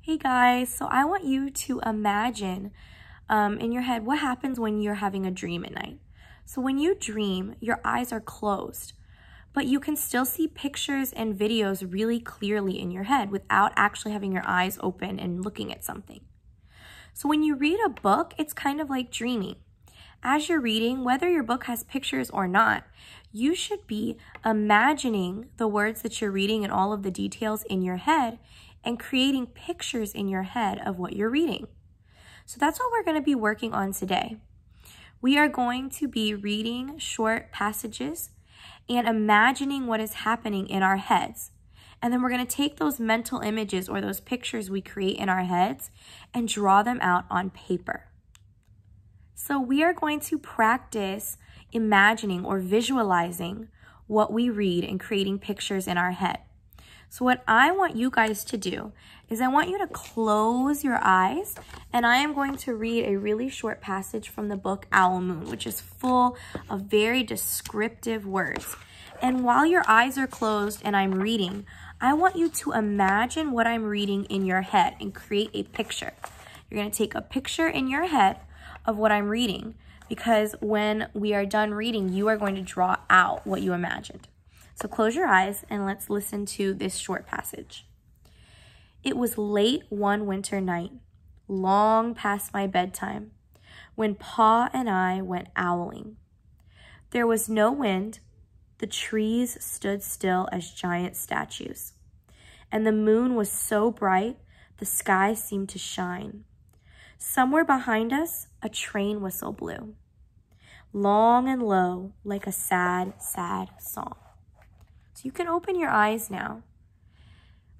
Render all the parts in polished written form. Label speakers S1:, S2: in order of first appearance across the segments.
S1: Hey guys, so I want you to imagine in your head what happens when you're having a dream at night. So when you dream, your eyes are closed, but you can still see pictures and videos really clearly in your head without actually having your eyes open and looking at something. So when you read a book, it's kind of like dreaming. As you're reading, whether your book has pictures or not, you should be imagining the words that you're reading and all of the details in your head and creating pictures in your head of what you're reading. So that's what we're going to be working on today. We are going to be reading short passages and imagining what is happening in our heads. And then we're going to take those mental images or those pictures we create in our heads and draw them out on paper. So we are going to practice imagining or visualizing what we read and creating pictures in our head. So what I want you guys to do is I want you to close your eyes, and I am going to read a really short passage from the book Owl Moon, which is full of very descriptive words. And while your eyes are closed and I'm reading, I want you to imagine what I'm reading in your head and create a picture. You're going to take a picture in your head of what I'm reading, because when we are done reading, you are going to draw out what you imagined. So close your eyes and let's listen to this short passage. It was late one winter night, long past my bedtime, when Pa and I went owling. There was no wind, the trees stood still as giant statues, and the moon was so bright the sky seemed to shine. Somewhere behind us, a train whistle blew, long and low like a sad, sad song. So you can open your eyes now.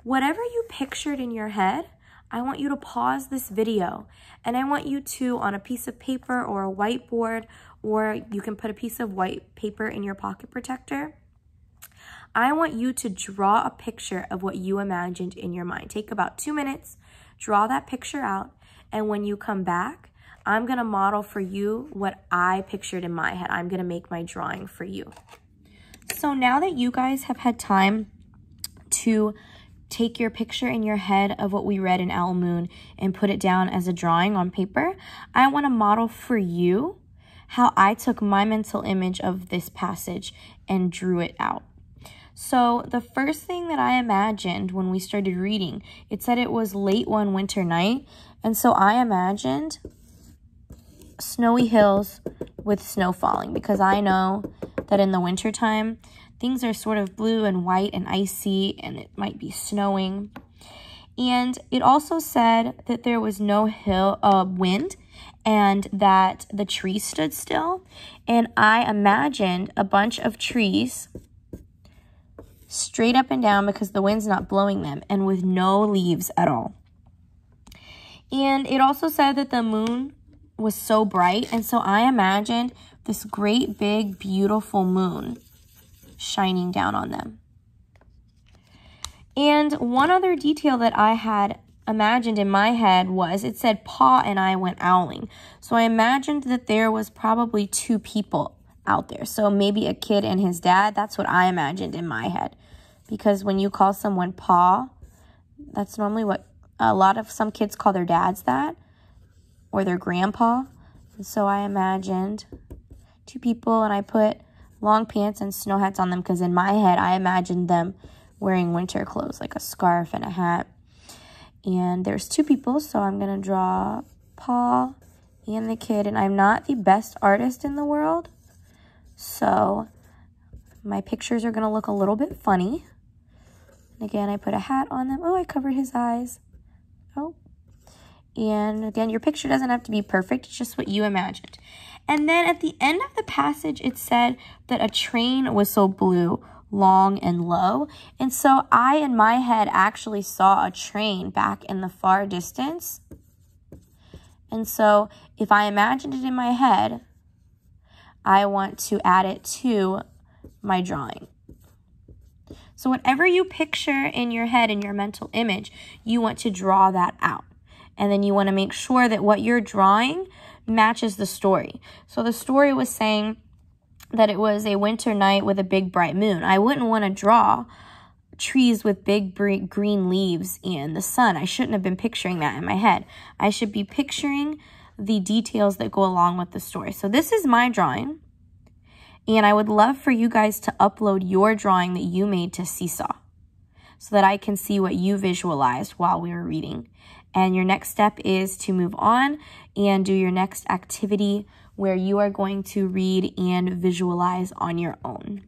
S1: Whatever you pictured in your head, I want you to pause this video, and I want you to, on a piece of paper or a whiteboard, or you can put a piece of white paper in your pocket protector, I want you to draw a picture of what you imagined in your mind. Take about 2 minutes, draw that picture out, and when you come back, I'm gonna model for you what I pictured in my head. I'm gonna make my drawing for you. So now that you guys have had time to take your picture in your head of what we read in Owl Moon and put it down as a drawing on paper, I want to model for you how I took my mental image of this passage and drew it out. So the first thing that I imagined when we started reading, it said it was late one winter night, and so I imagined snowy hills with snow falling, because I know that in the wintertime, things are sort of blue and white and icy, and it might be snowing. And it also said that there was no wind, and that the trees stood still. And I imagined a bunch of trees straight up and down because the wind's not blowing them, and with no leaves at all. And it also said that the moon was so bright, and so I imagined this great big beautiful moon shining down on them. And one other detail that I had imagined in my head was, it said Pa and I went owling. So I imagined that there was probably 2 people out there. So maybe a kid and his dad. That's what I imagined in my head. Because when you call someone Pa, that's normally what some kids call their dads that, or their grandpa. And so I imagined 2 people, and I put long pants and snow hats on them, because in my head I imagined them wearing winter clothes, like a scarf and a hat. And there's 2 people, so I'm gonna draw Pa and the kid, and I'm not the best artist in the world, so my pictures are gonna look a little bit funny. And again, I put a hat on them. Oh, I covered his eyes. Oh. And again, your picture doesn't have to be perfect, it's just what you imagined. And then at the end of the passage, it said that a train whistle blew long and low. And so I, in my head, actually saw a train back in the far distance. And so if I imagined it in my head, I want to add it to my drawing. So whatever you picture in your head, in your mental image, you want to draw that out. And then you want to make sure that what you're drawing matches the story. So the story was saying that it was a winter night with a big bright moon. I wouldn't want to draw trees with big green leaves and the sun. I shouldn't have been picturing that in my head. I should be picturing the details that go along with the story. So this is my drawing, and I would love for you guys to upload your drawing that you made to Seesaw so that I can see what you visualized while we were reading. And your next step is to move on and do your next activity where you are going to read and visualize on your own.